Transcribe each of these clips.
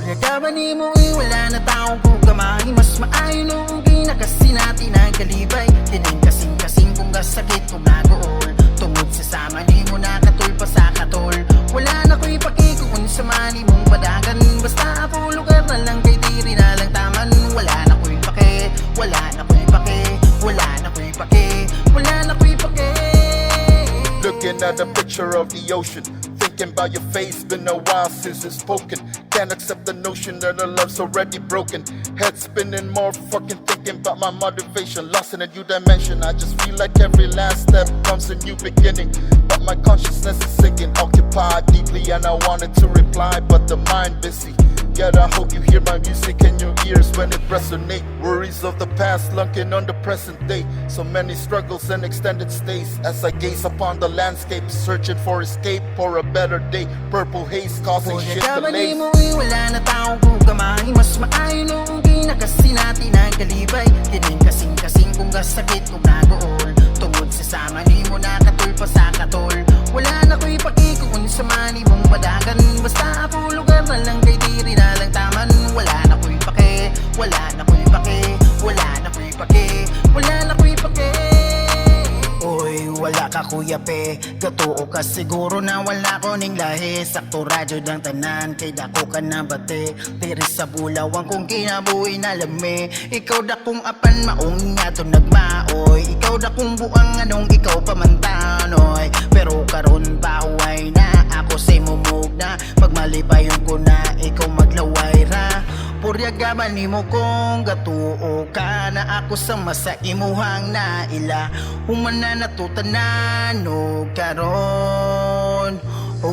Pagkagawa ni mo wala na taong kugamay. Mas maayo nung ginakasi natin ang kalibay. Tining kasing-kasing kung gasakit kung nagool. Tungod sa sama ni mo nakatol pa sa katol. Wala na ko'y pakikuon sa mani mong padagan. Basta ako lugar na lang kay diri na lang taman. Wala na ko'y pake, wala na ko'y pake, wala na ko'y pake, wala na ko'y pake. Looking at a picture of the ocean, thinking about your face, been a while since it's spoken. Can't accept the notion that our love's already broken. Head spinning more, fucking thinking about my motivation. Lost in a new dimension, I just feel like every last step comes a new beginning. But my consciousness is sinking, occupied deeply, and I wanted to reply, but the mind busy. Yet I hope you hear my music in your ears when it resonates. Worries of the past lunking on the present day. So many struggles and extended stays as I gaze upon the landscape, searching for escape for a better day. Purple haze causing shit Pagkagawa ni delays. mo wala na taong kugamay. Mas maayo nung ginakasi natin ang kalibay. Tining kasing-kasing kung gasakit kung nagool. Tungod sa sama ni mo nakatol pa sa katol. Wala na ko'y pakikuon sa mani mong padagan. Basta ako lugar na lang kay diri na lang taman. Wala na ko'y pake, wala na ko'y pake, wala na ko'y pake, wala na ko'y pake. Oy, wala ka kuya pe, gatuo ka siguro na wala ko ning lahi. Sakto radyo ng tanan, kay dako ka na bate. Pero sa bulawang kong kinabuhi na lami. Ikaw da kong apan maong nga to nagmaoy. Ikaw da kong buang anong ikaw pamantanoy. Pero karon bahuay na ako say mumug na. Pagmalipayon ko na ikaw maglaway ra. Puryagaman ni mo kong gatuo ka na ako sa masa imuhang na ila. Humana natutanan o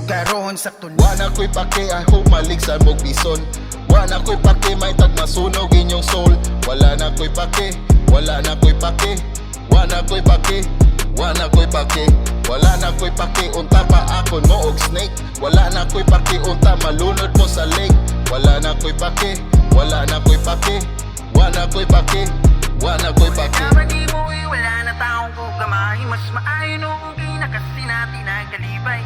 karon sakto na. Wana ko'y pake, I hope maligsan mong bison. Wana ko'y pake, may tagmasunog inyong soul. Wala na ko'y pake, wala na ko'y pake. Wana ko'y pake, wana ko'y pake. Wala na ko'y pake, unta pa akon mo og snake. Wala na ko'y pake, unta malunod mo sa lake. Wala na ko'y pake, wala na ko'y pake. Wana ko'y pake, wana ko'y pake. Pagkagawa ni mo wala na taong kugamay. Mas maayo nung ginakasi natin ang kalibay.